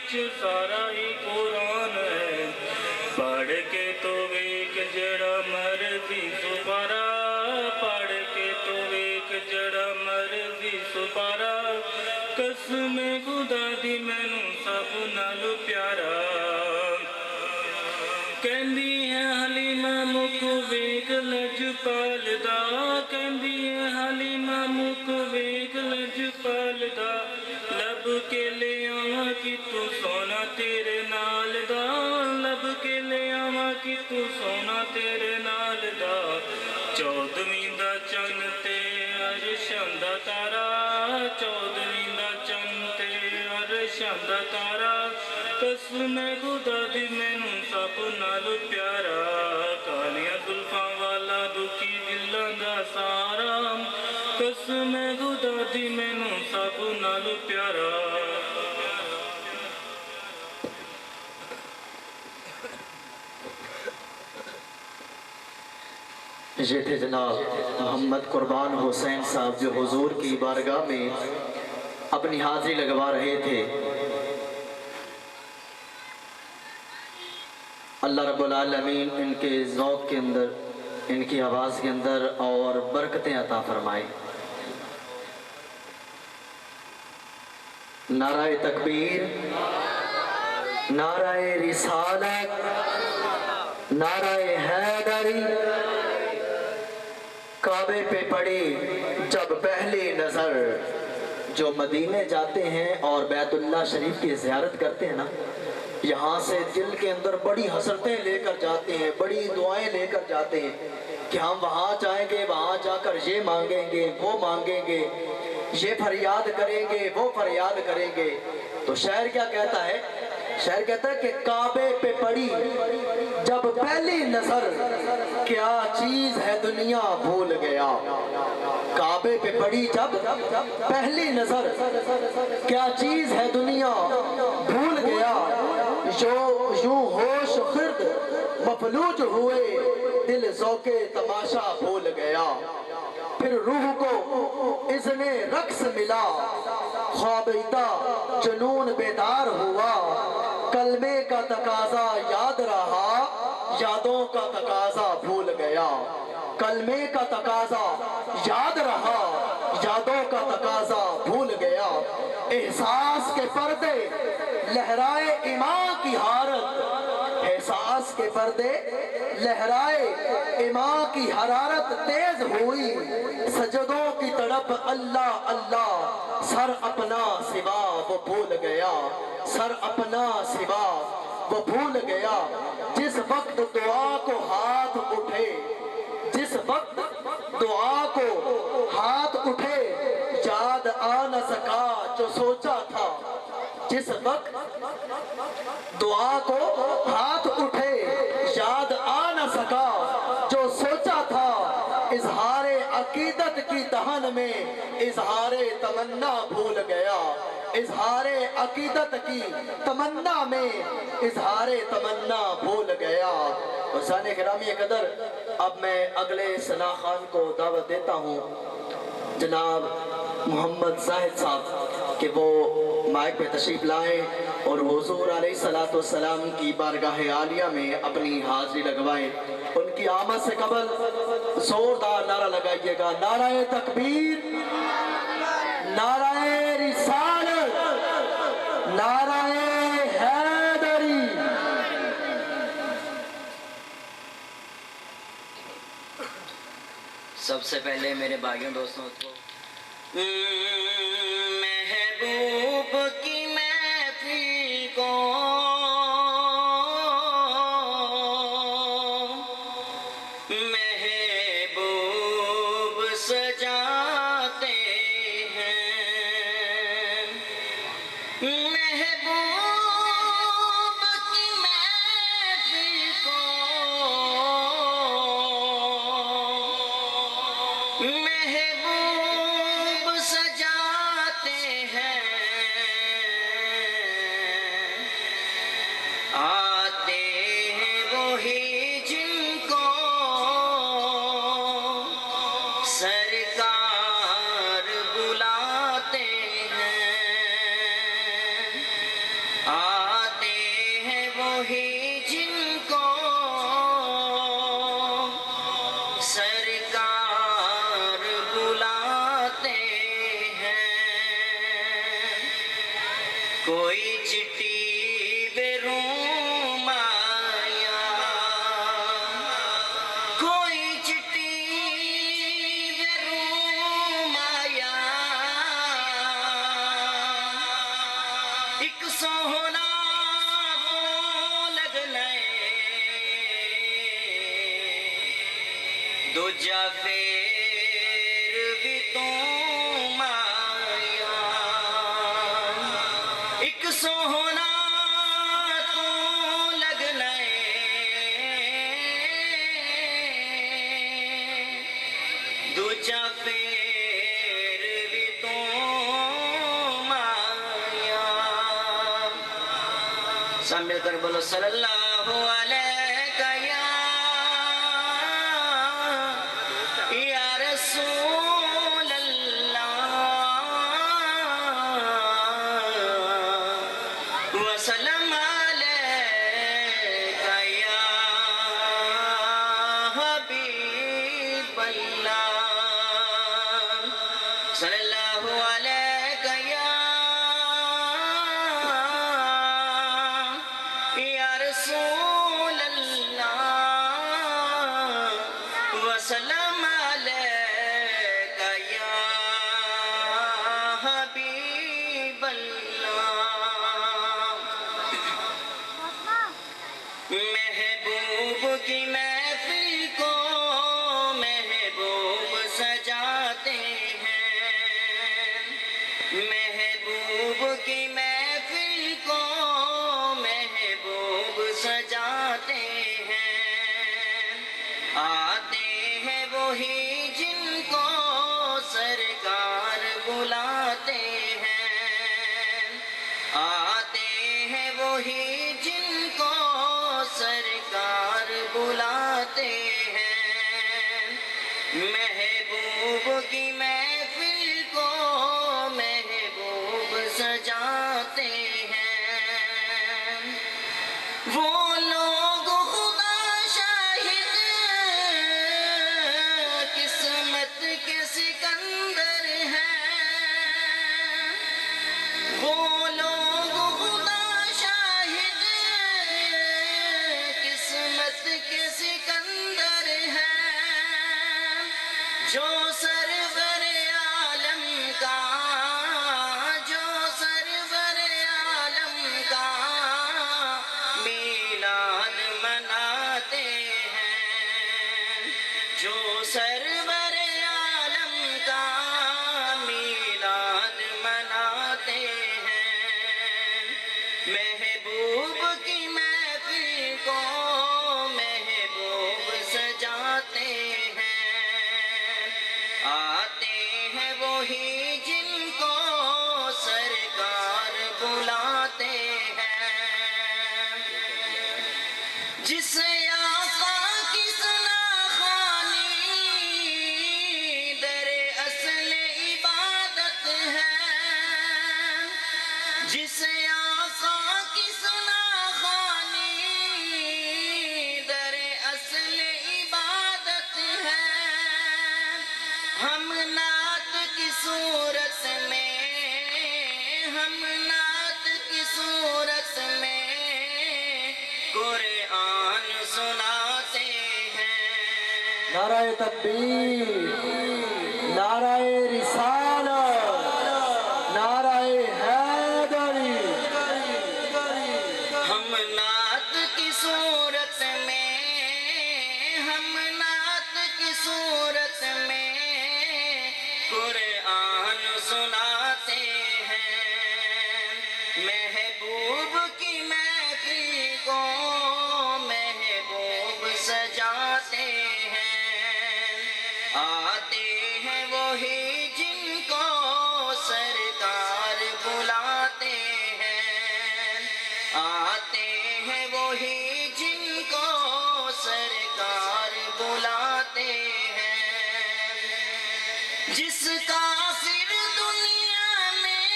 विच सारा ही कुरान है। पढ़ के तो वेख जड़ा मर्जी सुपारा, पढ़ के तो वेख जड़ा मर्जी सुपारा। कसम खुदा दी मैनू सब नाल प्यारा। कहंदी है हलीमा मुख वेख लजपाल दा, कहंदी है हलीमा मुख वेख लजपाल दा। लब के ले आवां कि तू सोना तेरे नाल दा, लब के ले आवां कि तू सोना तेरे नाल दा। चौदवीं दा चन्न ते अरशां दा तारा, चौदवीं दा चन्न ते अरशां दा तारा। कसम खुदा दी मैनू सब नाल प्यारा। कालियां जुल्फां वाला दुखी दिलां दा सारा। कसम खुदा दी मैनू सब नाल प्यारा। ये थे जनाब मोहम्मद कुर्बान हुसैन साहब जो हुजूर की बारगाह में अपनी हाजिरी लगवा रहे थे। अल्लाह रब्बुल आलमीन इनके ज़ौक़ के अंदर, इनकी आवाज़ के अंदर और बरकतें अता फरमाए। नाराए तकबीर, नाराए रिसालत, नाराए हैदरी। काबे पे पड़ी जब पहली नज़र, जो मदीने जाते हैं और बैतुल्लाह शरीफ की ज़ियारत करते हैं ना, यहाँ से दिल के अंदर बड़ी हसरतें लेकर जाते हैं, बड़ी दुआएं लेकर जाते हैं कि हम वहाँ जाएंगे, वहाँ जाकर ये मांगेंगे, वो मांगेंगे, ये फरियाद करेंगे, वो फरियाद करेंगे। तो शायर क्या कहता है? शायर कहता है कि काबे पे पड़ी जब पहली नजर, क्या चीज है दुनिया भूल गया। काबे पे पड़ी जब पहली नजर, क्या चीज है दुनिया भूल गया। जो यूं होश फिर्द मफलूज हुए, दिल ज़ौक़े तमाशा भूल गया। फिर रूह को इज़्ने रक्स मिला, ख्वाबीदा जुनून बेदार हुआ। कलमे का तकाजा याद रहा, यादों का तकाजा भूल गया। कलमे का तकाजा याद रहा, यादों का तकाजा भूल गया। एहसास के पर्दे लहराए इमां की हारत, एहसास के पर्दे लहराए इमां की हरारत तेज हुई। सजदों की तड़प अल्लाह अल्लाह, सर अपना सिवा वो भूल गया। सर अपना सिवा वो भूल गया। जिस वक्त दुआ को हाथ उठे, जिस वक्त दुआ को हाथ उठे, याद आ न सका जो सोचा था। जिस वक्त दुआ को हाथ उठे, याद आ न सका जो सोचा था। इजहारे अकीदत की दहन में इजहारे तमन्ना भूल गया। इजहारे अकीदत की तमन्ना में इजहारे तमन्ना भूल गया। हुसैन गिरामी कदर, अब मैं अगले सना खान को दावत देता हूँ, जनाब मोहम्मद जाहिद साहब, कि वो माइक पे तशरीफ लाएं और हुजूर अलैहिस्सलातु वस्सलाम की बारगाह आलिया में अपनी हाजिरी लगवाएं। उनकी आमद से कबल जोरदार नारा लगाइएगा, नाराए तकबीर, नाराए रिसालत, नाराए हैदरी। सबसे पहले मेरे भाइयों दोस्तों को महबूब की महफिल को महबूब सजाते हैं। महबूब की महफिल को महबूब सजाते हैं। आते हैं वही जिनको सरकार बुलाते हैं। وہی جن کو سرکار بلاتے ہیں. کوئی چٹھی بے روم آیا، کوئی چٹھی بے روم آیا، ایک سوہنا تو لگنا دوجا پھر بھی تم آیا. ایک سوہنا تو لگنا دوجا پھر بھی تم آیا. سب مل کر بولو صلی اللہ علیہ یا رسول اللہ وسلم علیک یا حبیب اللہ. صلی اللہ علیک یا رسول اللہ وسلم علیک یا حبیب اللہ. محبوب کی محفل کو محبوب سجاتے ہیں. محبوب کی محفل کو محبوب سجاتے ہیں. آتے ہیں وہی جن کو سرکار بلاتے ہیں. آتے ہیں وہی جن کو سرکار بلاتے ہیں. محبوب کی محفل کو محبوب سجاتے ہیں. وہ لوگ خدا شاہد قسمت کے سکندر ہیں. وہ لوگ خدا شاہد قسمت کے سکندر ہیں. جو سرور عالم کا جو سرور عالم کا میلاد مناتے ہیں. جو سرور عالم کا میلاد مناتے ہیں. محبوب کی محفل کو محبوب سجاتے ہیں. آتے ہیں وہی جن کو سرکار بلاتے ہیں. جس آقا کی ثناخوانی در اصل عبادت ہے. جس آقا کی ثناخوانی در اصل عبادت ہے. ہم نعت کی صورت میں ہم نعت کی صورت میں قرآن سناتے ہیں. نعرہ تکبیر، نعرہ رسالت، نعرہ حیدری. ہم نعت کی صورت میں ہم نعت کی صورت میں قرآن سناتے ہیں. محبوب کی محفل کو محبوب سجاتے ہیں. آتے ہیں وہی جن کو سرکار بلاتے ہیں. آتے ہیں وہی جن کو سرکار بلاتے ہیں. جس کافر دنیا میں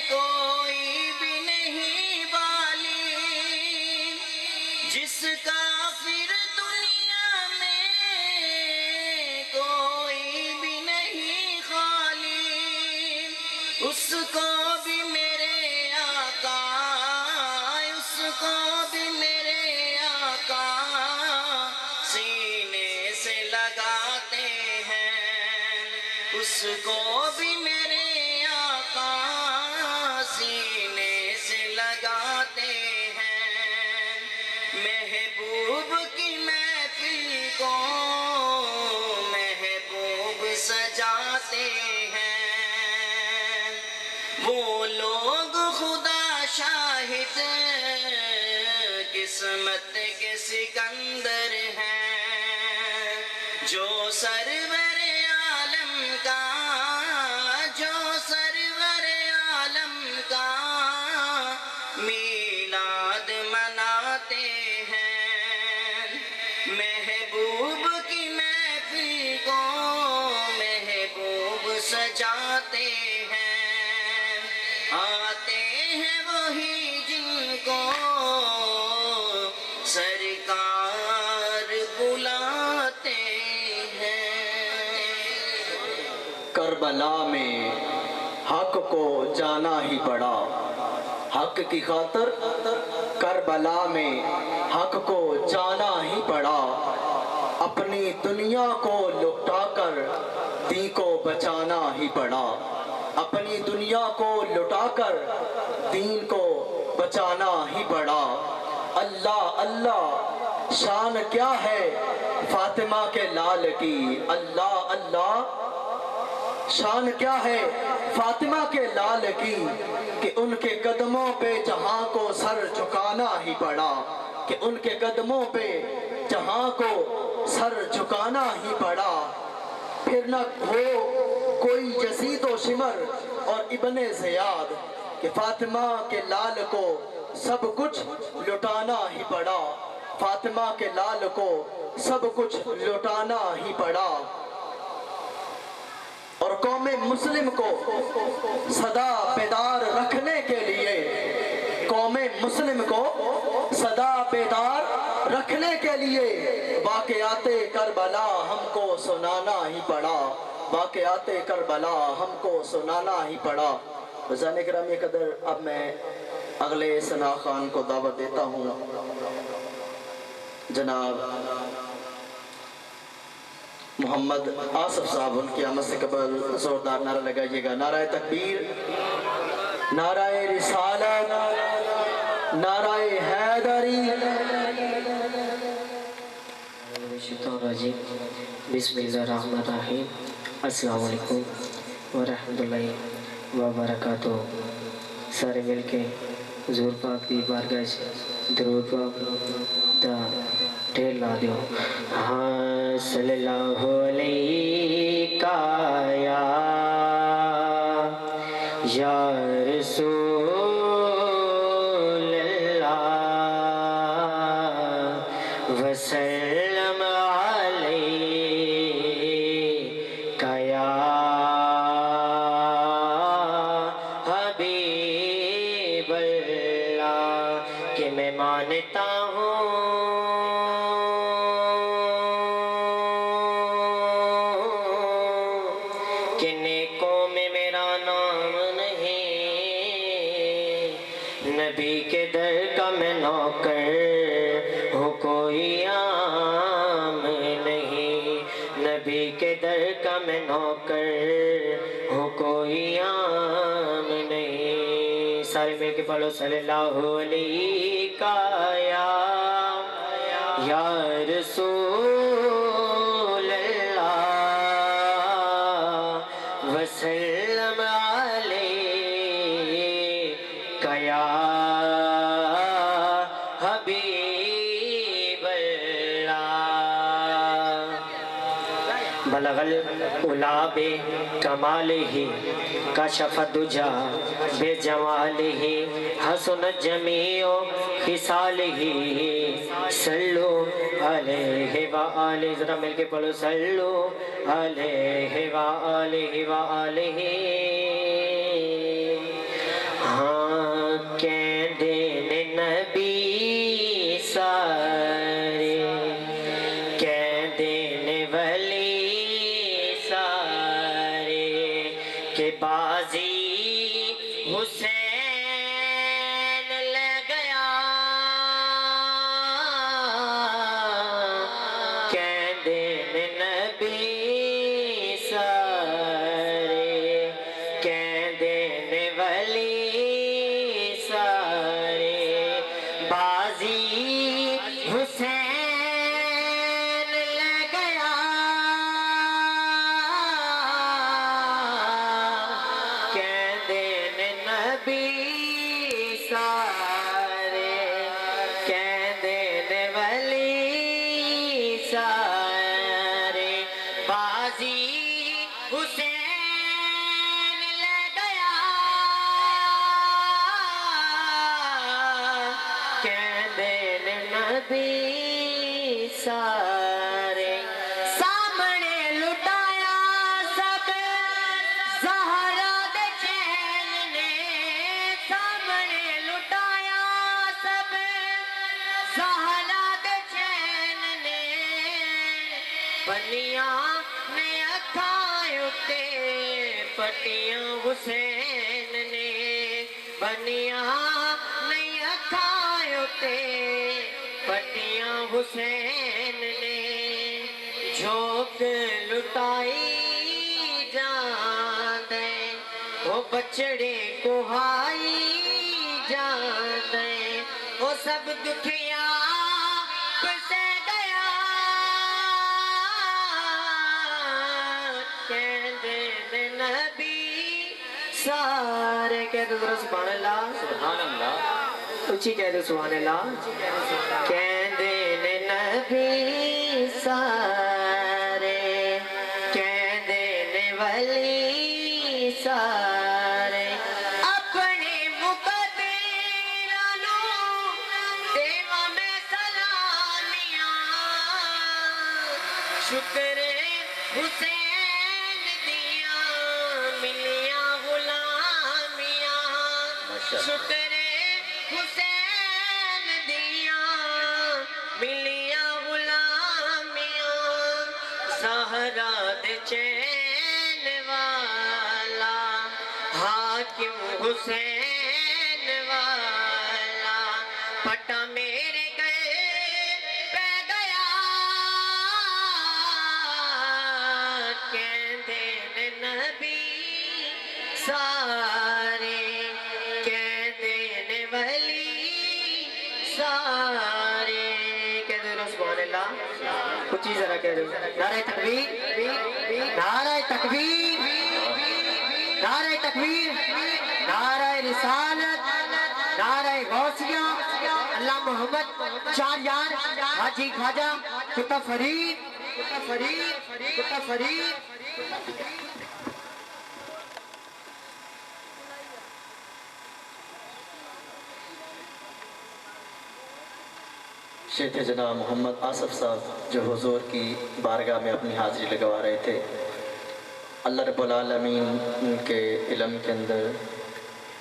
کوئی بھی نہیں والی جس کا پھر دنیا میں کوئی بھی نہیں خالی، اس کو بھی میرے آقا، اس کو بھی میرے آقا سینے سے لگاتے ہیں، اس کو بھی میرے آقا سینے سے لگاتے ہیں، محبوب کی محفل کو محبوب سجاتے ہیں، وہ لوگ خدا شاہد قسمت کے سکندر ہیں، جو سرور عالم کا، جو سرور عالم کا میلاد مناتے ہیں، محبوب کی محفل کو محبوب سجاتے ہیں، آتے ہیں وہی جن کو سرکار بلاتے ہیں۔ کربلا میں حق کو جانا ہی پڑا، حق کی خاطر کربلا میں حق کو جانا ہی پڑا، اپنی دنیا کو لٹا کر دین کو بچانا ہی پڑا، اپنی دنیا کو لٹا کر دین کو بچانا ہی پڑا۔ اللہ اللہ شان کیا ہے فاطمہ کے لال کی، اللہ اللہ شان کیا ہے فاطمہ کے لال کی، کہ ان کے قدموں پہ جہاں کو سر جھکانا ہی پڑا، کہ ان کے قدموں پہ جہاں کو سر جھکانا ہی پڑا۔ پھر نہ ہو کوئی یزید و شمر اور ابن زیاد، کہ فاطمہ کے لال کو سب کچھ لٹانا ہی پڑا، فاطمہ کے لال کو سب کچھ لٹانا ہی پڑا۔ اور قوم مسلم کو صدا بیدار رکھنے کے لیے، قوم مسلم کو صدا بیدار رکھنے کے لیے واقعات کربلا ہم کو سنانا ہی پڑا، واقعات کربلا ہم کو سنانا ہی پڑا۔ رضان اکرامی قدر، اب میں اگلے ثنا خان کو دعوت دیتا ہوں، جناب محمد آصف صاحب، ان کی آمد سے قبل زوردار نعرہ لگائیے گا، نعرہ تکبیر، نعرہ رسالت، نعرہ حیدری۔ بسم اللہ الرحمن الرحیم، السلام علیکم ورحمۃ اللہ وبرکاتہ۔ سارے مل کے حضور پاک دی بارگاہ سے درود پاک دا ڈھیر لا دیو۔ ہاں صلی اللہ علیہ یا رسول اللہ وسلم علیک یا حبیب اللہ، کہ میں مانتا ہوں کہ نیکوں میں میرا نام نہیں، نبی کے در کا میں نوکر ہوں، کوئی عام نہیں، نبی کے در کا میں نوکر ہوں، کوئی عام نہیں۔ سارے مل کے پڑھو صلی اللہ علیہ یا رسول اللہ وسلم علیک یا حبیب اللہ۔ بلغ العلا بکمالہ کشف الدجی بجمالہ حسنت جمیع خصالہ، صلو علیہ وآلہ، ذرا مل کے پڑھو صلو علیہ وآلہ وآلہ۔ ہاں کہندے نے نبی سارے حسین لے گیا کہندے نے نبی سارے کہندے نے ولی سارے بازی حسین لے گیا کہندے نے نبی سارے کہندے نے ولی سارے بازی حسین لے گیا کہندے نے نبی سارے سامنے لٹایا سب زہرا دے چین نے سامنے لٹایا سب زہرا دے چین نے پنیاں نے اکھاں اُتے پٹیاں حسین نے بنیاں نے اکھاں اُتے پٹیاں حسین نے جھوک لٹائی جان دے وہ بچڑے کو ہائی جان دے وہ سب دکھیا پسے گیا کہندے نے نبی سارے کہہ دو ذرا سبحان اللہ سبحان اللہ اچھی کہہ دو سبحان اللہ کہندے نے نبی سارے کہندے نے ولی سارے اپنے مقدراں نوں دیواں میں سلامیاں شکر حسین دیاں ملیاں غلامیاں شکر حسین دیاں ملیاں غلامیاں زہرا دے چین والا حاکم حسین والا پٹا میرے گئے پہ گیا کہندے نے نبی سارے کہندے نے ولی سارے کہہ دو سبحان اللہ کچھ ہی ذرا کہہ دو نعرہ تکبیر نعرہ تکبیر نعرہ تکبیر نعرہ رسالت نعرہ غوثیہ اللہ محمد چار یار حاجی خواجہ کتا فرید کتا فرید شیخ جناب محمد آصف صاحب جو حضور کی بارگاہ میں اپنی حاضری لگوا رہے تھے اللہ رب العالمین ان کے علم کے اندر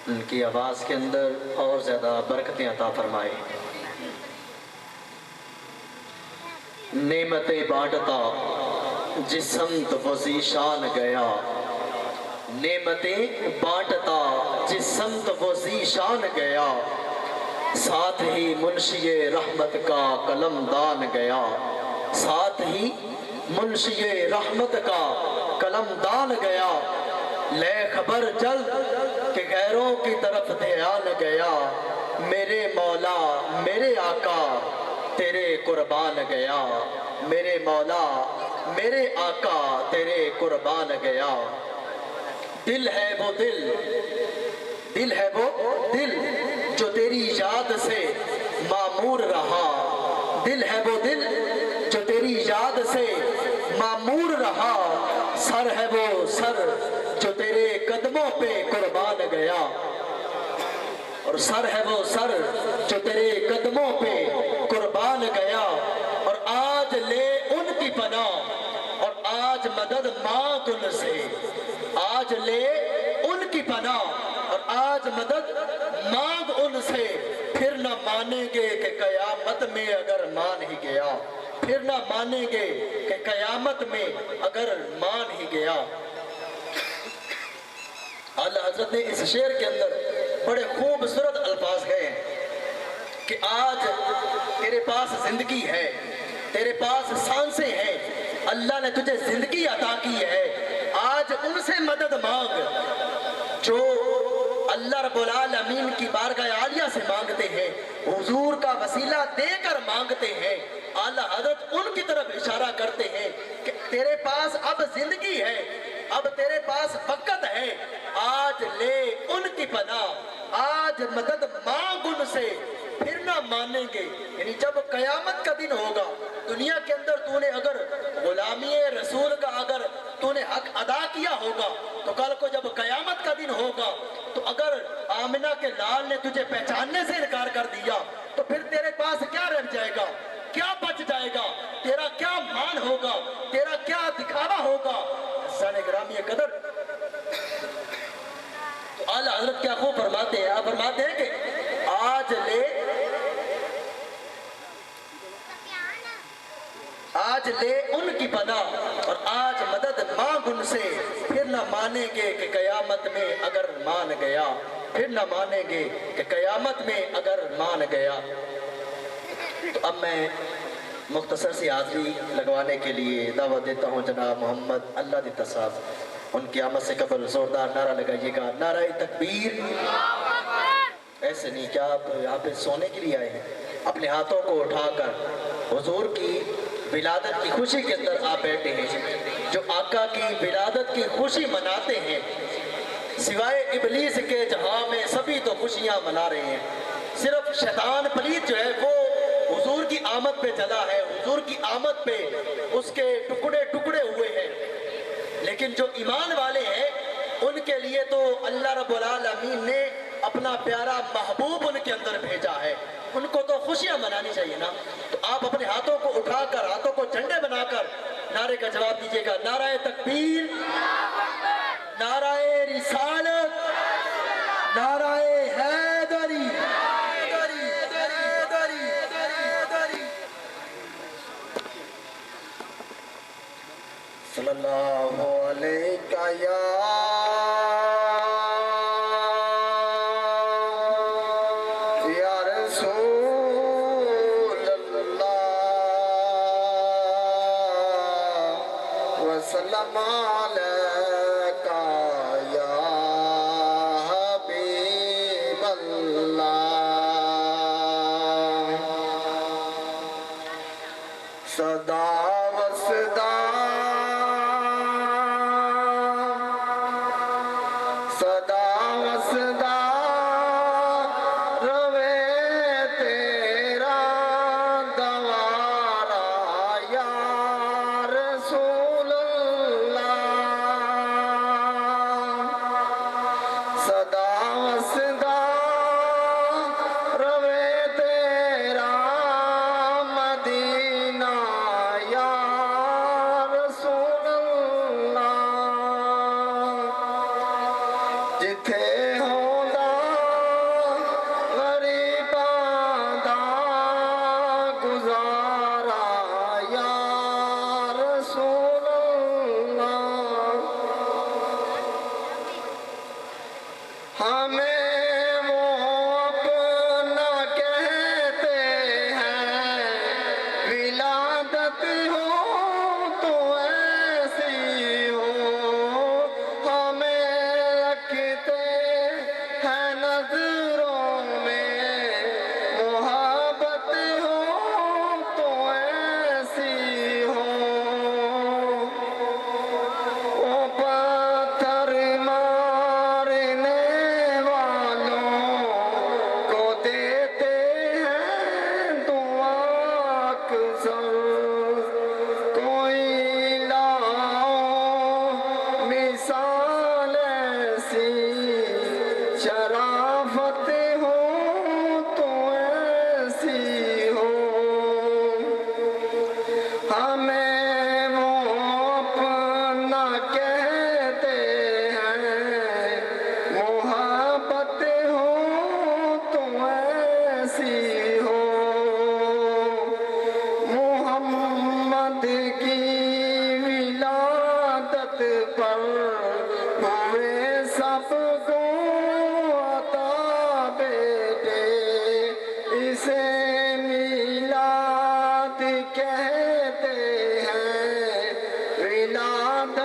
ان کی آواز کے اندر اور زیادہ برکتیں عطا فرمائے نعمتیں بانٹتا جس سمت وہ ذیشان گیا نعمتیں بانٹتا جس سمت وہ ذیشان گیا ساتھ ہی منشی رحمت کا قلم دان گیا ساتھ ہی منشی رحمت کا قلم دان گیا لے خبر جلد کہ غیروں کی طرف دھیان گیا میرے مولا میرے آقا تیرے قربان گیا میرے مولا میرے آقا تیرے قربان گیا دل ہے وہ دل دل ہے وہ دل جو تیری یاد سے معمور رہا دل ہے وہ دل جو تیری یاد سے معمور رہا سر ہے وہ سر جو تیرے قدموں پہ قربان گیا اور سر ہے وہ سر جو تیرے قدموں پہ قربان گیا اور آج لے ان کی پناہ اور آج مدد مانگ ان سے آج لے ان کی پناہ اور آج مدد مانگ ان سے پھر نہ مانیں گے کہ قیامت میں اگر مان ہی گیا پھر نہ مانیں گے کہ قیامت میں اگر مان ہی گیا اعلیٰ حضرت نے اس شعر کے اندر बड़े खूबसूरत अल्फाज गए हैं कि आज तेरे पास जिंदगी है, तेरे पास सांसें हैं, अल्लाह ने तुझे जिंदगी अता की है, आज उनसे मदद मांग जो अल्लाह रब्बुल आलमीन की बारगाह आलिया से मांगते हैं, हुजूर का वसीला देकर मांगते हैं। आला हजरत उनकी तरफ इशारा करते हैं कि तेरे पास अब जिंदगी है, अब तेरे पास वक़्त है, आज ले उनकी पनाह, आज मदद मांग उनसे, फिर ना मानेंगे। यानी जब कयामत का दिन होगा, दुनिया के अंदर तूने अगर गुलामी रसूल का अगर तूने हक अदा किया होगा, तो कल को जब कयामत का दिन होगा, तो अगर आमिना के लाल ने तुझे पहचानने से इनकार कर दिया, तो फिर तेरे पास क्या रह जाएगा, क्या बच जाएगा, तेरा क्या मान होगा, तेरा क्या दिखावा होगा। साने ग्रामीय कदर, तो आला हजरत क्या खूब फरमाते हैं, आप फरमाते हैं कि आज ले उनकी पनाह और आज मदद मांग उनसे, फिर न मानेंगे कि कयामत में अगर मान गया, फिर न मानेंगे कि कयामत में अगर मान गया। तो अब मैं मुख्तसर सी हाज़री लगवाने के लिए दावत देता हूँ जनाब मोहम्मद अल्लाह दिता साहब, उनकी आमद से कबल जोरदार नारा लगाइएगा, नारा तकबीर। ऐसे नहीं, क्या आप यहाँ पे सोने के लिए आए हैं? अपने हाथों को उठाकर हुजूर की विलादत की खुशी के अंदर आप बैठे हैं। जो आका की विलादत की खुशी मनाते हैं, सिवाय इबलीस के जहां में सभी तो खुशियां मना रहे हैं, सिर्फ शैतान पलीत जो है वो हुजूर की आमद पे चला है, हुजूर की आमद पे उसके टुकड़े टुकड़े हुए हैं। लेकिन जो ईमान वाले हैं उनके लिए तो अल्लाह रब्बुल आलमीन ने अपना प्यारा महबूब उनके अंदर भेजा है, उनको तो खुशियां मनानी चाहिए ना। तो आप अपने हाथों को उठाकर, हाथों को झंडे बनाकर नारे का जवाब दीजिएगा, नाराए तकबीर, नाराए रिसालत, नाराए हैदरी। सल्लल्लाहु अलैहि या रसूल अल्लाह वसल्लम अलैका या हबीब अल्लाह। सदा वसदा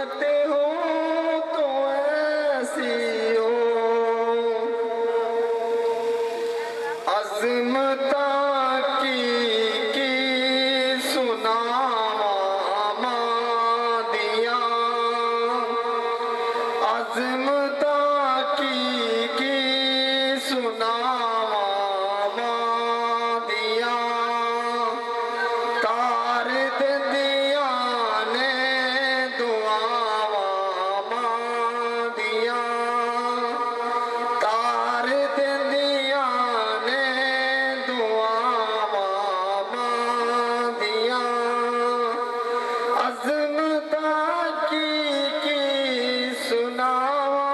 चाहते हो तो ऐसी हो अज़मता की सुनावा दिया अज़मता की सुनावा दिया तार दिया ने दुआवा दिया तार दिया ने दुआवा दिया अज़मता की सुनावा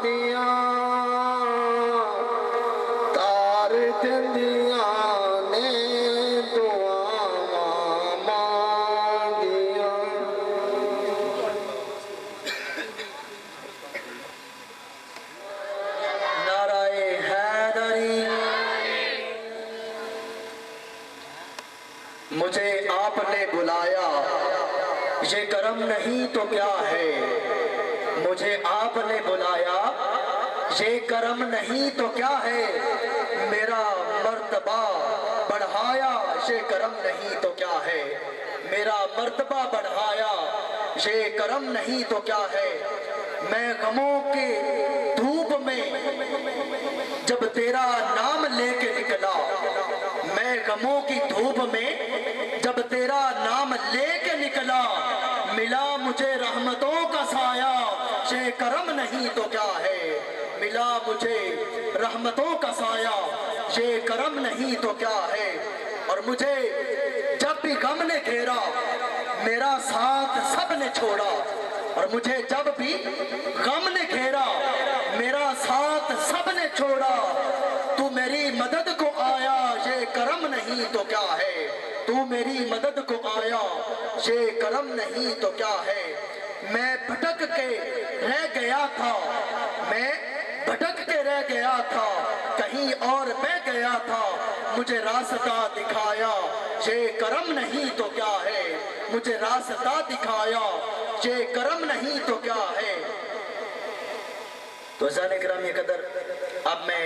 दिया तार दिया ने दुआवा दिया। नाराए हैदरी मुझे आपने बुलाया ये करम नहीं तो क्या है मुझे आपने बुलाया ये करम नहीं तो क्या है मेरा मर्तबा बढ़ाया ये करम नहीं तो क्या है मेरा मर्तबा बढ़ाया ये करम नहीं तो क्या है मैं गमों के धूप में जब तेरा नाम लेके निकला मैं गमों की धूप में जब तेरा नाम लेके निकला मिला मुझे रहमतों का साया ये करम नहीं तो क्या है मिला मुझे रहमतों का साया ये करम नहीं तो क्या है और मुझे जब भी गम ने घेरा मेरा साथ सब ने छोड़ा और मुझे जब भी गम ने घेरा मेरा साथ सब ने छोड़ा तू मेरी मदद को आया ये करम नहीं तो क्या है तू मेरी मदद को आया ये करम नहीं तो क्या है मैं भटक के रह गया था मैं भटक के रह गया था कहीं और बह गया था मुझे रास्ता दिखाया ये करम नहीं तो क्या है मुझे रास्ता दिखाया ये करम नहीं तो क्या है। तो ज़ान इकराम कदर अब मैं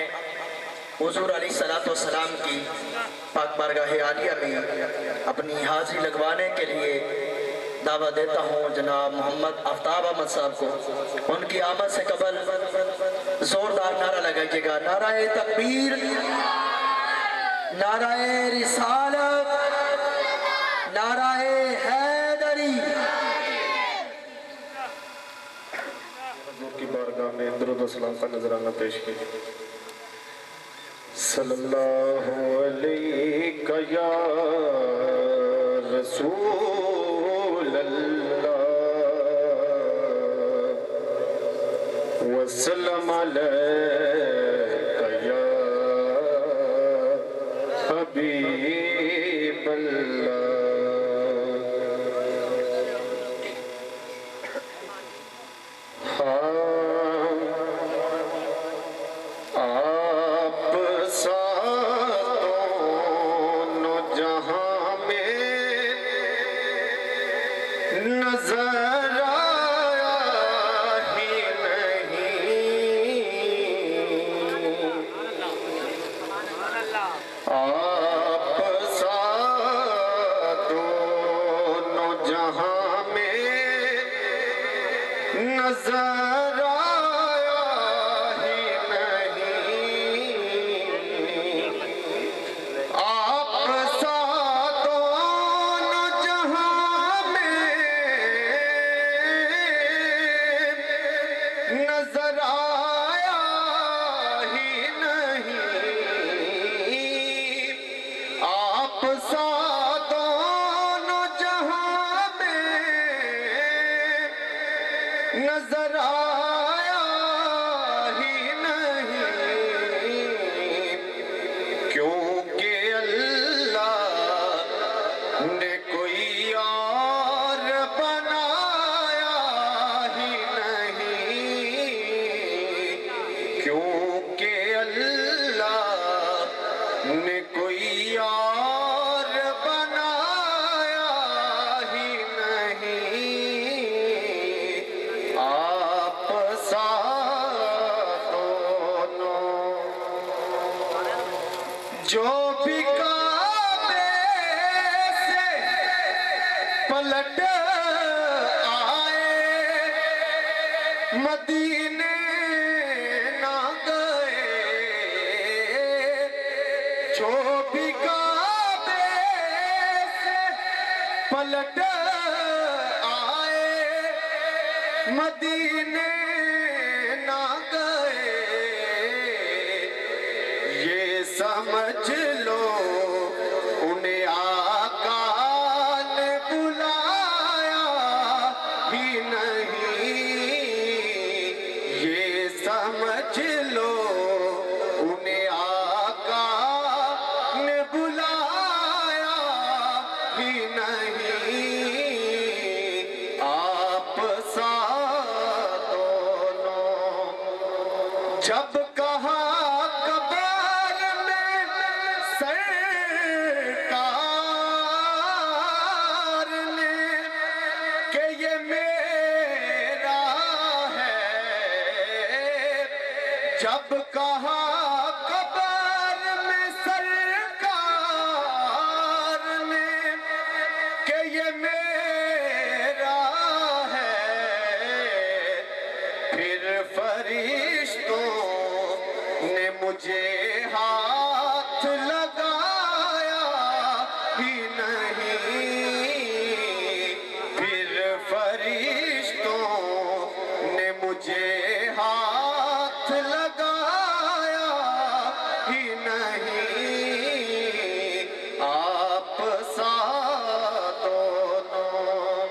हुजूर अलैहिस्सलाम की पाक बारगाह आलिया में अपनी हाजिरी लगवाने के लिए दावा देता हूँ जनाब मोहम्मद आफ्ताब अहमद साहब को उनकी आमद से कबल जोरदार नारा लगाइएगा नाराए तकबीर नाराए रिसालत नाराए हैदरी। हुजूर की बारगाह में दुरूद व सलाम का नजराना पेश कीजिए। सल्लल्लाहु अलैका या रसूल अल्लाह वसल्लम अलैका या हबीब अल्लाह। नजर आया ही नहीं جو بھی کعبے سے پلٹ آئے مدینے نہ گئے، جو بھی کعبے سے پلٹ آئے مدینے نہ گئے، یہ سمجھ لو انہیں آقا نے بلایا ہی نہیں، یہ سمجھ لو انہیں آقا نے بلایا ہی نہیں، آپ سا دونوں جب کہا قبر میں سرکار نے کہ یہ میرا ہے، جب کہا قبر میں سرکار نے کہ یہ میرا ہے، پھر فرشتوں نے مجھے ہاتھ لگایا ہی نہیں، پھر فرشتوں نے مجھے ہاتھ لگایا ہی نہیں، آپ سا دونوں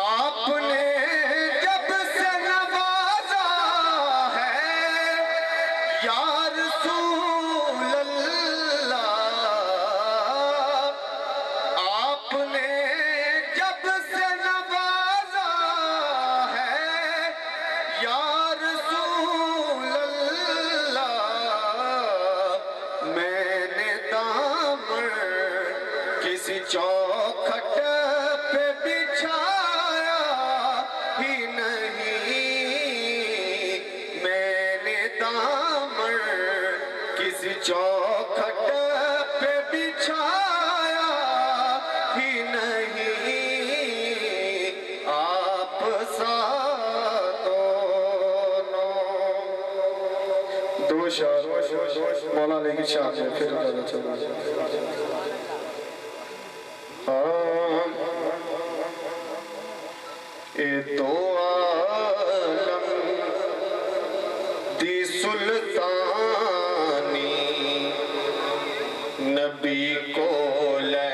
آپ نے جب سے نوازا ہے یا رسول اللہ، آپ نے جب سے نوازا ہے یا رسول اللہ، میں نے دامن کسی چوکھٹ پہ بچھایا ہی نہیں، میں نے دامن کسی چوکھٹ پہ بچھایا ہی نہیں، آپ سا دونوں دو شعر مولا علی کی شان میں پھر گانا چلا اے دو عالم دی سلطانی نبی کو لے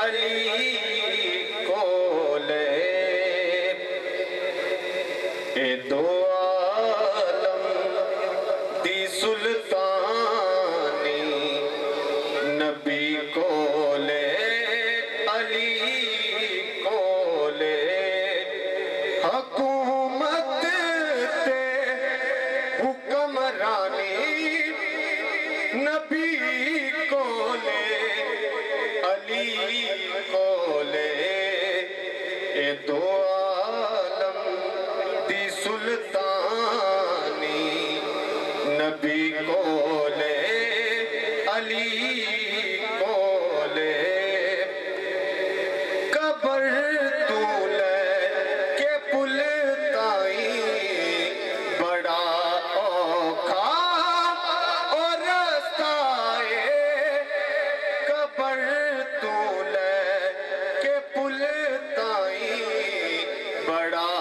علی کو لے، اے دو عالم دی سلطانی نبی کو لے علی کو لے، حکومت تے حکمرانی نبی کو لے علی کو لے، اے دو عالم دی سلطانی نبی کو لے علی کو لے، قبر تو لے کے پل تائیں بڑا اوکھا اور رستہ ہے، قبر تو لے کے پل تائیں بڑا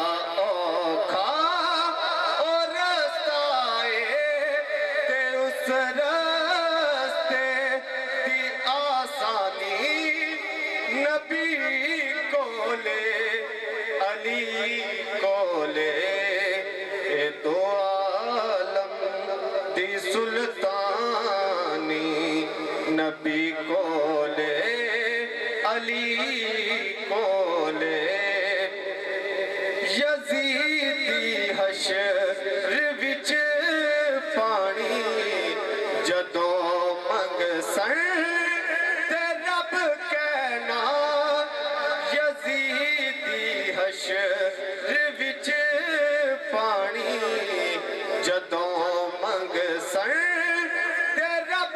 اوکھا اور رستہ ہے، تے اس رستے دی آسانی نبی کو لے علی کو لے، اے دو عالم دی سلطانی نبی کو لے علی کو لے، یزیدی حشر وچ پانی جدوں منگ سن تے رب کہنا، یزیدی حشر وچ پانی جدوں منگ سن تے رب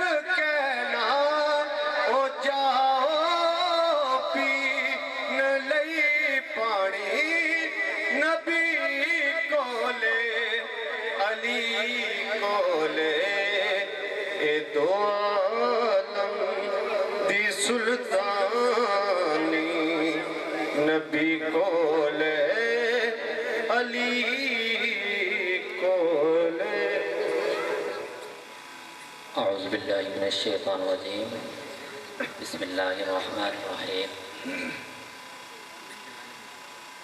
اے دو عالم دی سلطانی نبی کولے علی کولے اعوذ باللہ من الشیطان الرجیم بسم اللہ الرحمن الرحیم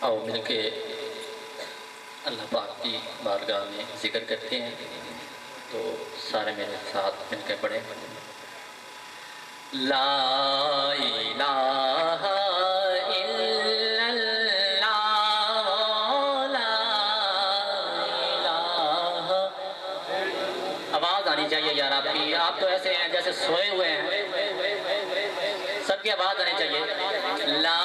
آؤ مل کے اللہ پاک کی بارگاہ میں ذکر کرتے ہیں تو سارے میرے ساتھ مل کے پڑھیں لا الہ الا اللہ لا الہ آواز آنی چاہیے یار آپ کی آپ تو ایسے ہیں جیسے سوئے ہوئے ہیں سب کی آواز آنی چاہیے لا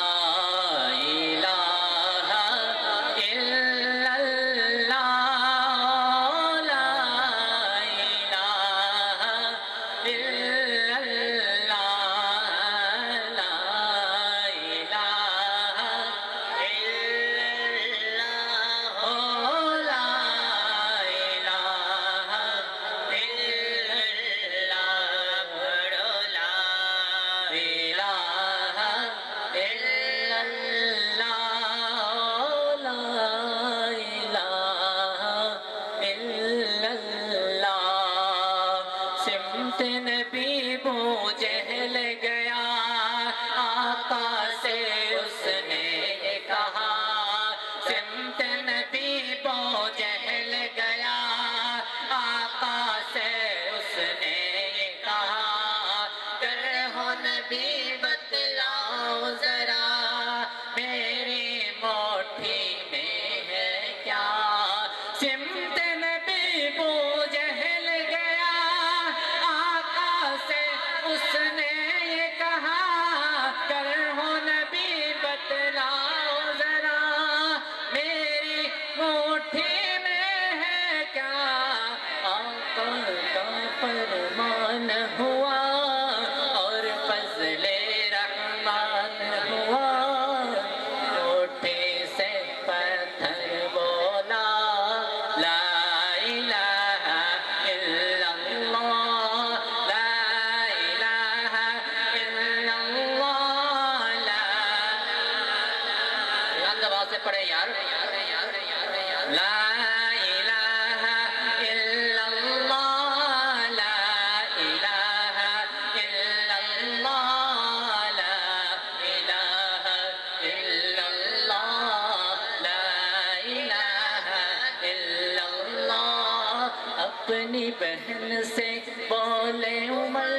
اپنی بہن سے بولے عمر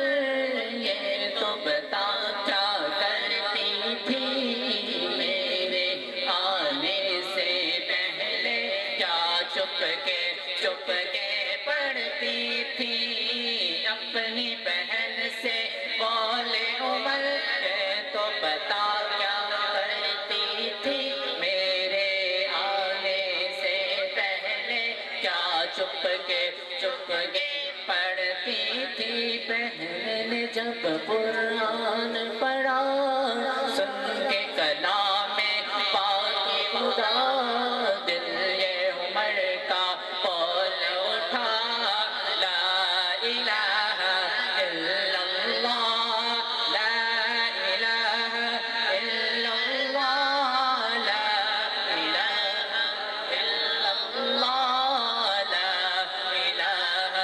یہ تو بتا کیا کرتی تھی میرے آنے سے پہلے کیا چپ کے پڑھتی تھی اپنی بہن سے بولے عمر یہ تو بتا کیا کرتی تھی میرے آنے سے پہلے کیا چپ کے پڑھتی تھی بہن نے جب قرآن پڑھا سن کے کلام پاک خدا دل یہ عمر کا بول اٹھا لا الہ الا اللہ لا الہ الا اللہ لا الہ الا اللہ لا الہ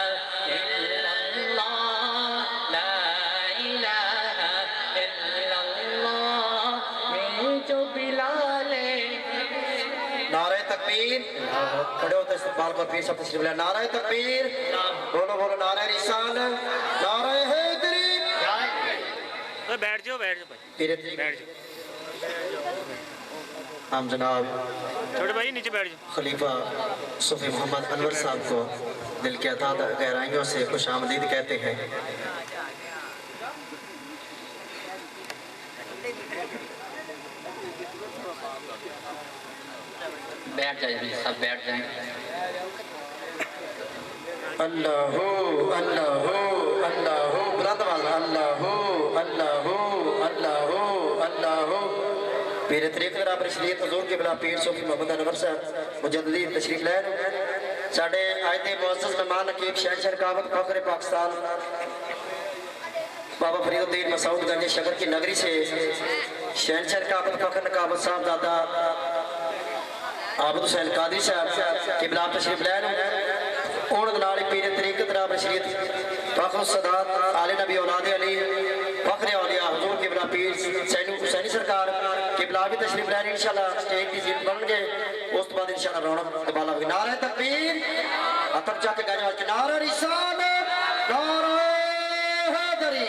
الا اللہ لا الہ الا اللہ میں جو بلال نعرہ تکبیر کھڑے ہوتے استقبال پر پیر صاحب تشریف لائے نعرہ تکبیر بولو بولو نعرہ رسالت نعرہ حیدری بیٹھ جاؤ پیر بیٹھ جاؤ ہم جناب چھوٹے بھائی نیچے بیٹھ جاؤ خلیفہ صوفی محمد انور صاحب کو دل کے عطا گہرائیوں سے خوش آمدید کہتے ہیں بیٹھ جائیں سب بیٹھ جائیں اللہ اللہ اللہ بلند آواز اللہ اللہ اللہ اللہ پیر طریق ذرا اپنی شریعت حضور کے بلا پیر صوفی محمد انور صاحب مجددین تشریف لائے साढ़े अज के मुअज़्ज़ज़ मेहमान नकीब शहनशाह काबत फखर पाकिस्तान बाबा फरीदुद्दीन मसूदगंज शकर की नगरी से शहनशाह काबत फखर नकाबत साहब दादा आबद हुसैन कादरी साहब किबला तशरीफ लैन उन नाल पीर तरीकत नाम शरीयत फखर सदात आले नबी औलाद अली फखर औलिया हुजूर किबला पीर सैनी हुसैनी सरकार किबला भी तशरीफ लैन इंशाल्लाह स्टेज की जीत बन गए उस तो बाद इंशाल्लाह रौनक तबाला होगी। नारे तकबीर अतर जाके गाने वाले नारा रिसाल नारा हैदरी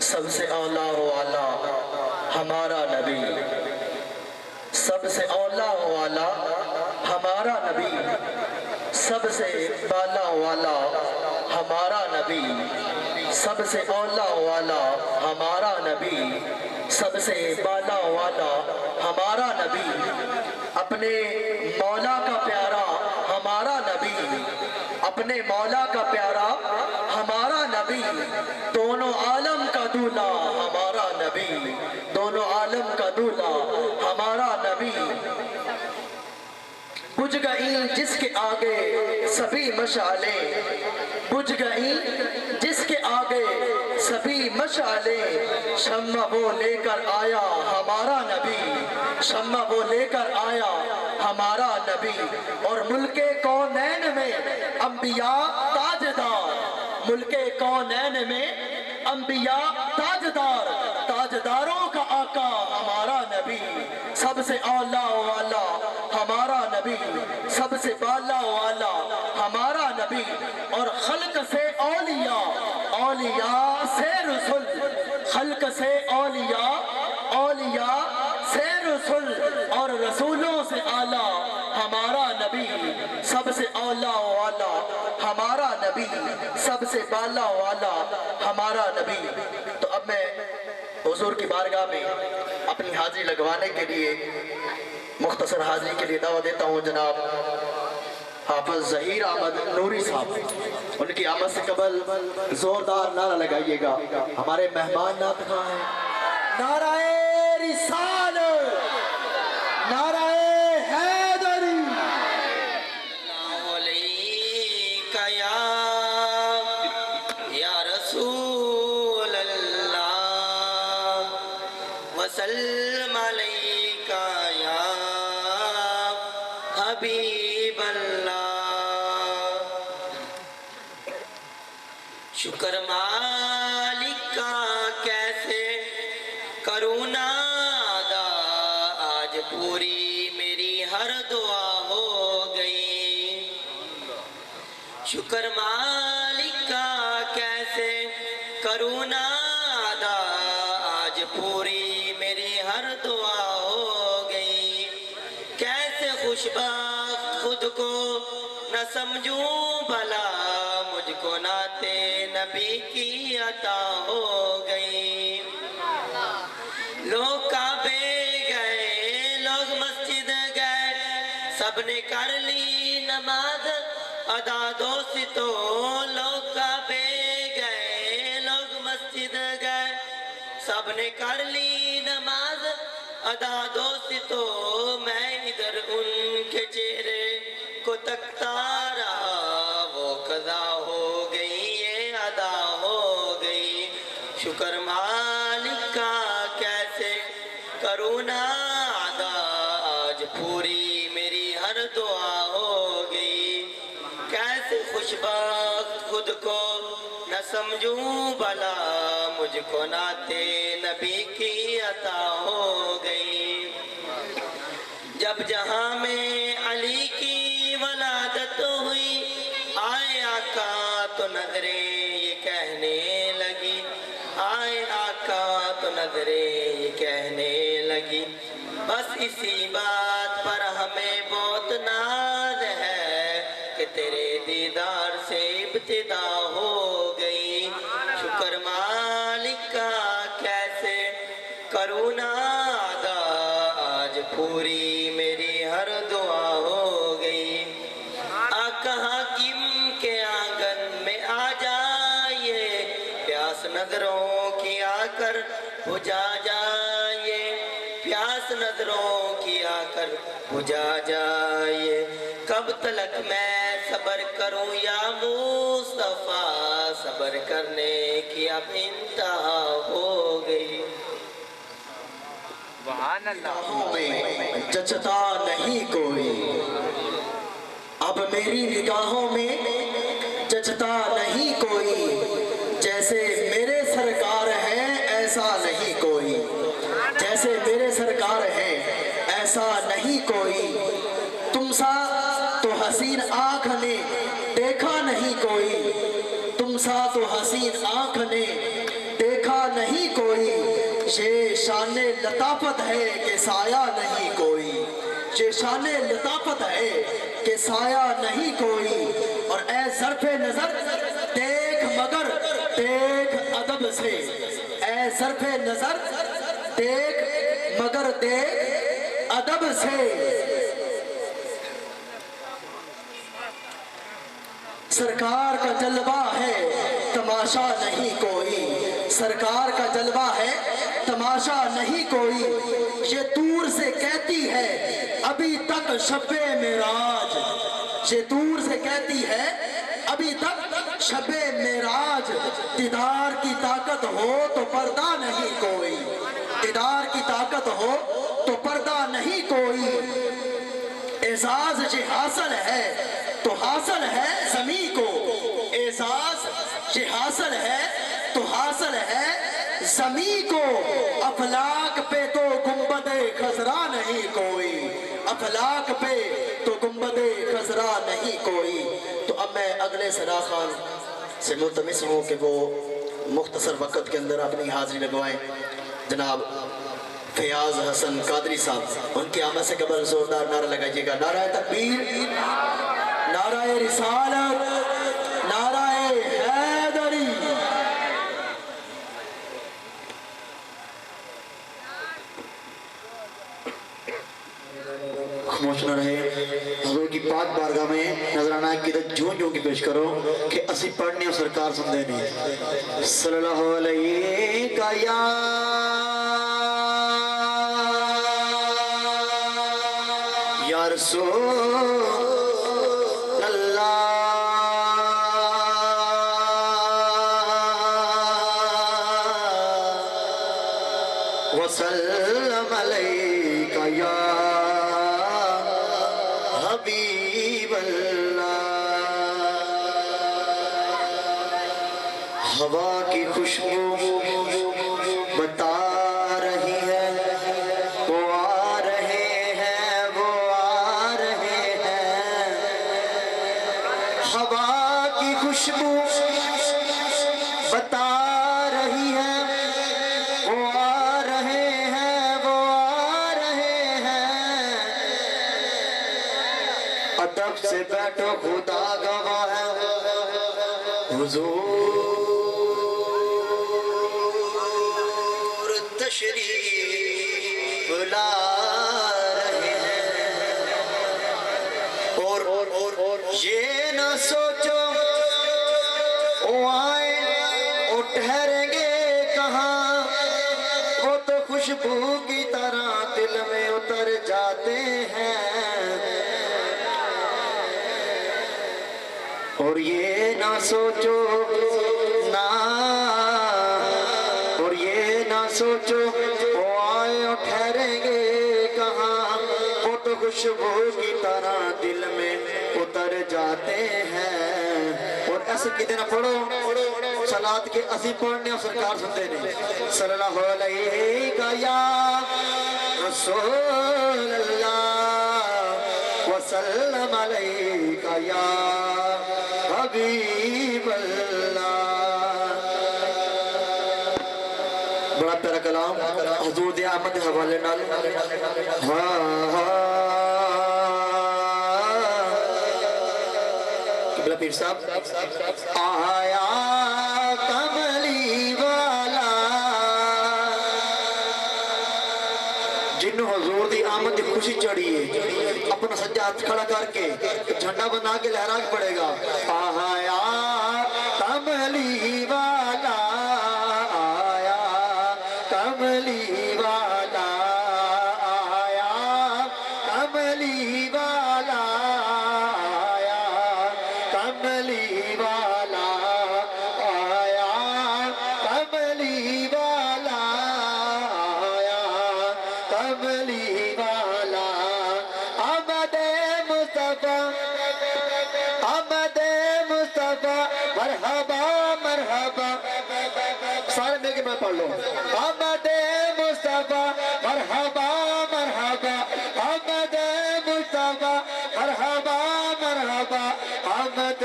सबसे औला वाला हमारा नबी, सबसे औला वाला हमारा नबी, सबसे बाला वाला हमारा नबी, सबसे औला वाला हमारा नबी, सबसे बाला वाला हमारा नबी, अपने मौला का प्यारा हमारा नबी, अपने मौला का प्यारा हमारा नबी, दोनों आलम का दूल्हा हमारा नबी, दोनों आलम का दूल्हा हमारा नबी। बुझ गई जिसके आगे सभी मशाले, बुझ गई जिसके आगे सभी मशाले, शम्मा वो लेकर आया हमारा नबी, शम्मा वो लेकर आया हमारा नबी। और मुल्के कौनैन में अंबिया ताजदार, मुल्के कौनैन में अंबिया ताजदार, ताजदारों का आका हमारा नबी, सबसे औला वाला हमारा नबी, सबसे बाला वाला हमारा नबी। और खल्क से औलिया, औलिया से रसूल, खल्क से औलिया, औलिया से रसूल, और रसूलों से आला हमारा नबी, सबसे औला वाला हमारा नबी, सबसे बाला वाला हमारा नबी। तो अब मैं हुजूर की बारगाह में अपनी हाजिरी लगवाने के लिए, मुख्तसर हाजिरी के लिए दावा देता हूँ जनाब हाफिज ज़हीर अहमद नूरी साहब। उनकी आमद से कबल जोरदार नारा लगाइएगा। हमारे मेहमान नात कहाँ हैं? नाराए रिसाल, नाराए हैदरी, या रसूल अल्लाह वसल्लम अलैका या हबीब अल्लाह। शुक्र मालिक का कैसे करूँ नादा, आज पूरी मेरी हर दुआ हो गई। शुक्र मालिक का कैसे करूँ नादा, आज पूरी मेरी हर दुआ हो गई। कैसे खुशबख्त खुद को न समझूं भला, मुझको नाते नबी की अता हो गई। लोग काबे गए, लोग मस्जिद गए, सबने कर ली नमाज अदा दोस्ती। तो लोग काबे गए, लोग मस्जिद गए, सबने कर ली नमाज अदा दोस्ती। तो मैं इधर उनके चेहरे को तकता रहा, वो कदा हो गई ये अदा हो गई। शुक्र मालिक का कैसे करूँ नादा, आज पूरी मेरी हर दुआ हो गई। कैसे खुशबख्त खुद को न समझूं भला मुझको नाते नबी की अता हो गई। जब जहां में अली की वलादत हुई, आए आका तो नजरें ये कहने लगी, आए आका तो नजरें ये कहने लगी, बस इसी बात पर हमें बहुत नाज है कि तेरे दीदार से इब्तिदा हो गई। शुक्र मालिक का कैसे करूँ ना अदा, आज पूरी मेरी हर दुआ हो गई। आका हाकिम के आंगन में आ जाइए, प्यास नजरों की आकर बुझा जाइए, प्यास नजरों की आकर बुझा जाइए। कब तलक मैं सबर करूं या मुस्तफा, सबर करने की अब इंतहा हो गई। में जचता नहीं कोई, अब मेरी निगाहों में जचता नहीं कोई, जैसे मेरे सरकार हैं ऐसा नहीं कोई, जैसे मेरे सरकार हैं ऐसा नहीं कोई। तुम सा तो हसीन आँख ने देखा नहीं कोई, तुम सा तो हसीन आँख ने देखा नहीं कोई। ये शाने लताफत है कि साया नहीं कोई, ये शाने लताफत है कि साया नहीं कोई। और ऐ ज़र्फ़े नज़र देख मगर देख अदब से, ऐ ज़र्फ़े नज़र देख मगर देख अदब से। सरकार का जलवा है तमाशा नहीं कोई, सरकार का जलवा है तमाशा नहीं कोई। ये दूर से कहती है अभी तक शब्बे मेराज, ये दूर से कहती है अभी तक शब्बे मेराज। दीदार की ताकत हो तो पर्दा नहीं कोई, दीदार की ताकत हो तो पर्दा नहीं कोई। एजाज जे हासिल है तो हासिल है ज़मी को, एजाज जे हासिल है तो हासिल है ज़मी को। अफलाक पे तो गुंबदे खसरा नहीं कोई, अफलाक पे तो गुंबदे खसरा नहीं कोई। तो अब मैं अगले सना खान से मुल्तमिस हूँ कि वो मुख्तसर वक़्त के अंदर अपनी हाज़िरी लगवाएं। जनाब फयाज हसन कादरी साहब, उनकी आमद से कबल जोरदार नारा लगाइएगा। नारा तकबीर, नारा रिसालत, नारा हैदरी। खामोश न रहे, हुजूर की पाक बारगाह में नजराना की जो जो की पेश करो कि असी पढ़ने और सरकार सुनते नहीं। सल्लल्लाहु अलैहि का या रसूल अल्लाह, वसल्लम अलैका या हबीब अल्लाह। हवा की खुशबू बता रही है, वो आ रहे हैं, वो आ रहे हैं। हवा की खुशबू बता रही है, वो आ रहे हैं, वो आ रहे हैं। अदब से बैठो खुदा गवाह है, हुजूर तशरीफ ला रहे हैं। और ये न सोचो वो आए वो ठहरेंगे कहाँ, वो तो खुशबू की तरह दिल में उतर जाते हैं। और ये ना सोचो ना, और ये ना सोचो वो आए और ठहरेंगे कहाँ, वो तो खुशबू की तरह दिल में उतर जाते हैं। और ایسے کدے نہ پڑھو سلات کے اسی پڑھنے اور سرکار سنتے نہیں صلی اللہ علیہ یا رسول اللہ وسلم علیہ یا حبیب اللہ. بڑا پیارا کلام حضور دے آمد دے حوالے نال. قبلہ پیر صاحب آیا کملی والا جنہوں حضور دی آمد دی خوشی چڑھی ہے اپنا سجا ہاتھ کھڑا کر کے جھنڈا بنا کے لہرا کے پڑے گا. آیا کملی والا کملی والا آیا کملی والا آیا کملی والا آیا کملی والا آیا کملی والا. آمد مصطفیٰ آمد مصطفیٰ مرحبا مرحبا. سارے مل کے میں پڑھ لوں. آمد مصطفیٰ مرحبا مرحبا آمد مصطفیٰ مرحبا مرحبا آمد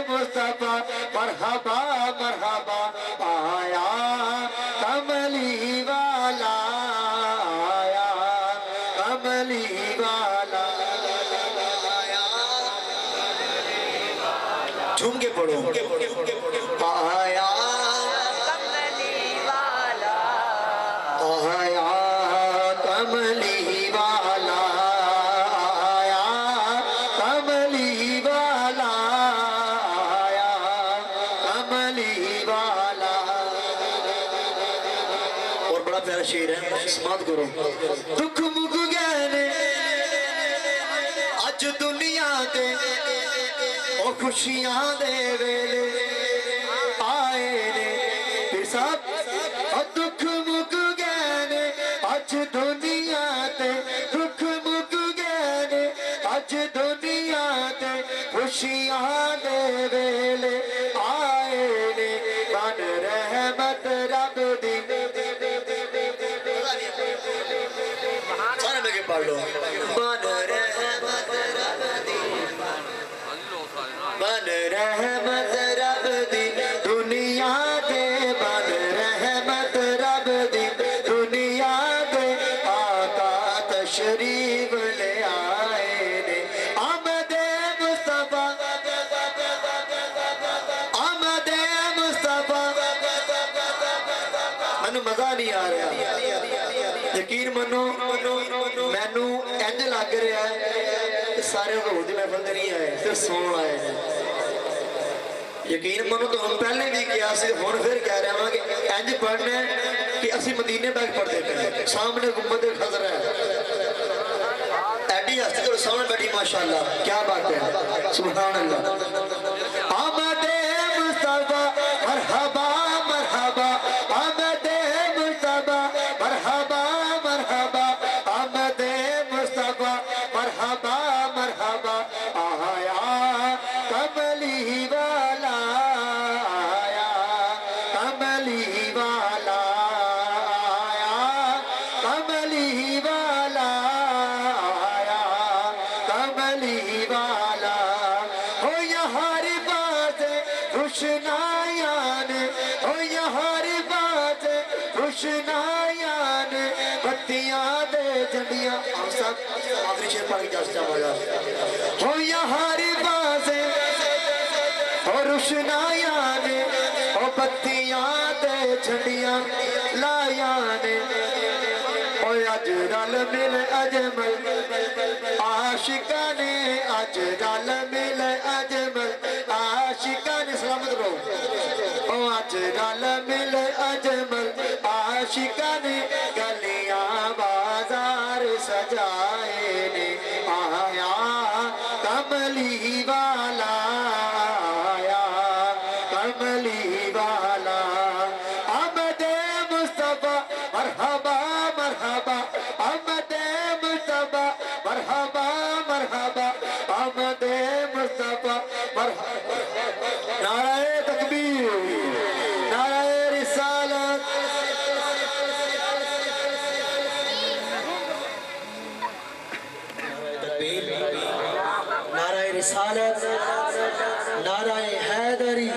مصطفیٰ مرحبا مرحبا آیا کملی والا آیا کملی والا جھوم کے پڑھو آیا آیا کملی والا آیا کملی والا آیا کملی والا. اور بڑا پیارا شعر ہے سماعت کرو. دکھ مک گئے نے اج دنیا دے او خوشیاں دے ویلے آئے نے. پھر صاحب دکھ مک اج دنیا تے دکھ مک گئے نے اج دنیا تے خوشیاں دے ویلے آئے نے. بن رحمت رب دی سارے میں کے پڑھ لو. بن رحمت رب دی بن رحمت رب دی دنیا دے بن رحمت رب دی دنیا تشریف لے آئے نے. آمد مصطفیٰ آمد مصطفیٰ. مینوں مزہ نہیں آ رہا یقین منو مینوں انج لگ رہا ہے سارے حضور دی محفل تے نہیں آئے صرف سون آئے ہیں. یقین منو تو ہم پہلے بھی کیا سی ہن پھر کہہ رہا ہاں کہ انج پڑھنا ہے کہ اسی مدینے بیٹھ پڑھتے ہیں. سامنے گنبد خضرا ہے ایڈی ہستی کرو سامنے بیٹھی ماشاءاللہ کیا بات ہے سبحان اللہ. آمد مصطفیٰ مرحبا مرحبا آمد مصطفیٰ مرحبا مرحبا آمد مصطفیٰ مرحبا مرحبا آیا کملی والا آیا کملی والا آیا کملی والا آیا کملی والا. ہو یہاں رفات روشنایان ہو یہاں رفات روشنایان بتیاں دے جھنڈیاں. ہم سب آخری شعر پڑھ کے جاستا والا. ہو یہاں رفات ہو روشنایان ہو بتیاں دے جھنڈیاں لایان. اج رل مل اجمل عاشقان اج رل مل اجمل عاشقان. سلامت رہو. اج رل مل اجمل عاشقان گلیاں بازار سجائے نے. آیا کملی والا آیا کملی والا. آمد مصطفیٰ مرحبا مرحبا آمد مصطفیٰ مرحبا مرحبا آمد مصطفیٰ مرحبا. نعرہ रिसालत, नारा हैदरी।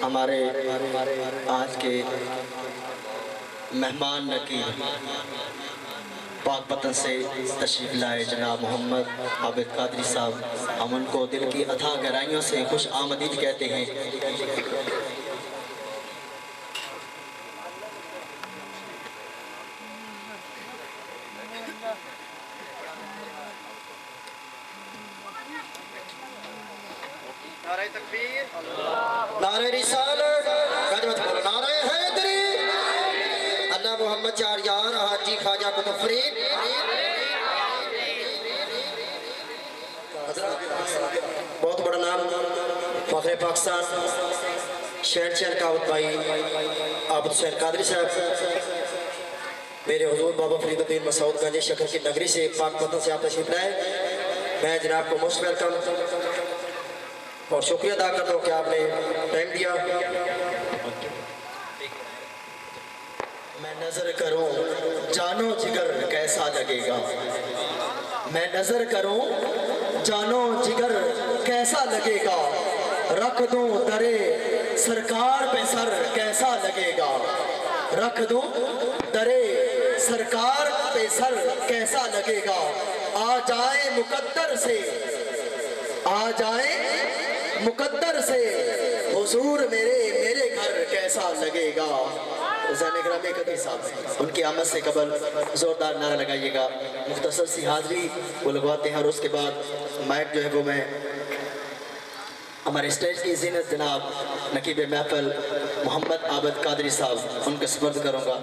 हमारे आज के मेहमान नकीर पाकपतन से तशरीफ लाए जनाब मोहम्मद आबिद कादरी साहब, हम उनको दिल की अथाह गहराइयों से खुश आमदीद कहते हैं। नारे तकबीर, नारे रिसालत, नारे हैदरी। अल्लाह मोहम्मद चार यार हाजी ख्वाजा कुतुब फरीद। बहुत बड़ा नाम फखरे पाकिस्तान शहर कावत भाई आबिद हुसैन कादरी साहब मेरे हुजूर बाबा फरीदुद्दीन मसूदगंज शक्कर की नगरी से पाकपतन से आप तशरीफ लाए। मैं जनाब को मोस्ट वेलकम और शुक्रिया अदा करता हूँ कि आपने टाइम दिया। मैं नजर करूं जानो जिगर कैसा लगेगा, मैं नजर करूं जानो जिगर कैसा लगेगा, रख दूं दरे सरकार पे सर कैसा लगेगा, रख दूं दरे सरकार पे सर कैसा लगेगा। आ जाए मुकद्दर से, आ जाए मुकद्दर से हुजूर मेरे घर कैसा लगेगा। उनकी आमद से कबल जोरदार नारा लगाइएगा। मुख्तसर सी हाजिरी वो लगवाते हैं और उसके बाद माइक जो है वो मैं हमारे स्टेज की ज़ीनत जनाब नकीब महफिल मोहम्मद आबिद कादरी साहब उनके सुपर्द करूँगा।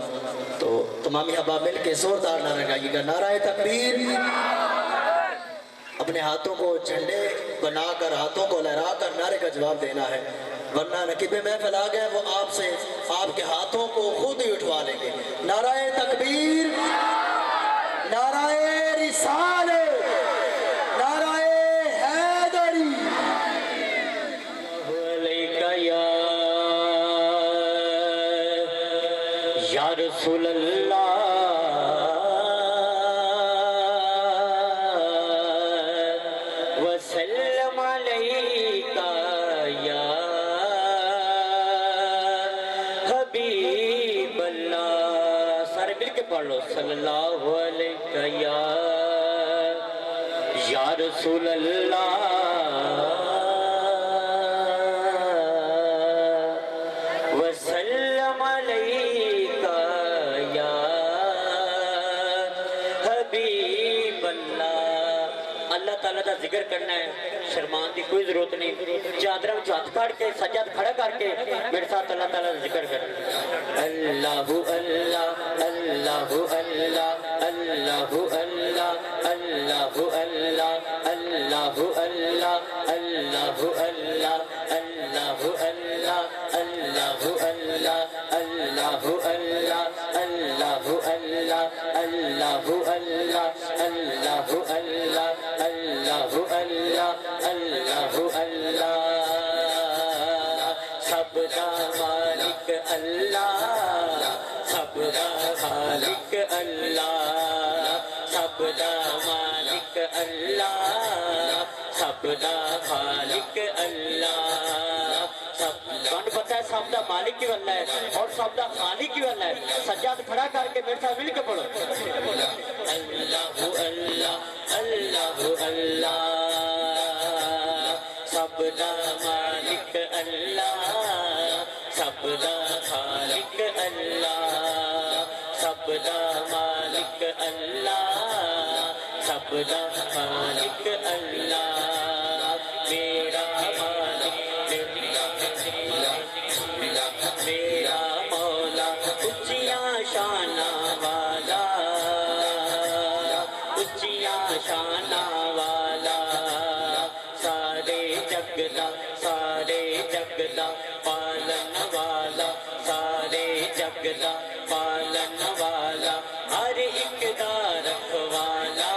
तो तमामी अहबाब मिल के जोरदार नारा लगाइएगा। नाराए तकबीर। अपने हाथों को झंडे बनाकर हाथों को लहराकर नारे का जवाब देना है, वरना नकीब महफिल आ गए वो आपसे आपके हाथों को खुद ही उठवा लेंगे। नाराए तकबीर, नाराए रिसालत, नाराए हैदरी। या रसूल अल्लाह वसल्लम अलैका या हबीब अल्लाह। सारे मिल के पढ़ लो सल्लल्लाहु अलैका या रसूल अल्लाह वसल्लम अलैका या हबीब अल्लाह। अल्लाह ताला का जिक्र करना है, शर्मान की कोई जरूरत नहीं। चादर में हाथ काट के सज्जद खड़ा करके मेरे साथ अल्लाह ताला का जिक्र कर। अल्लाहु अल्लाह अल्लाहु अल्लाह अल्लाहु अल्लाह अल्लाहु अल्लाह अल्लाहु अल्लाह अल्लाहु अल्लाह अल्लाहु अल्लाह अल्लाहु अल्लाह अल्लाहु अल्लाह अल्लाहु अल्लाह अल्लाहु अल्लाह अल्लाहु अल्लाह अल्लाहु अल्लाह अल्लाहु अल्लाह। सबका मालिक अल्लाह, सबका खालिक अल्लाह, सबका मालिक अल्लाह, सबका खालिक अल्लाह। सब पता है सब दा मालिक की वल्ला है और सब दा खालिक की वल्ला है। सज्जाद खड़ा करके मेरे साथ मिल के पढ़ो अल्लाहु अल्लाह अल्लाहु अल्लाह। सबका मालिक अल्लाह, सबका खालिक अल्लाह, सबका मालिक अल्लाह, सबका खालिक अल्लाह। मेरा मालिक मेरा मौला उच्चिया शाना वाला, उच्चिया शाना वाला। सारे जगदा पालन वाला, सारे जगदा पालन वाला। हर एक दा रखवाला,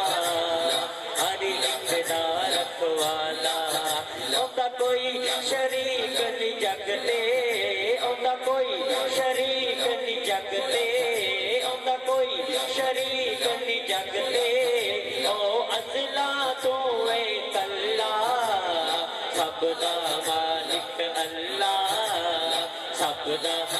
हर एक दा रखवाला। ओंदा कोई शरीक नहीं जगते, ओंदा कोई शरीक नहीं जगते, ओंदा कोई शरीक नहीं जगते। ओ अज़ला तो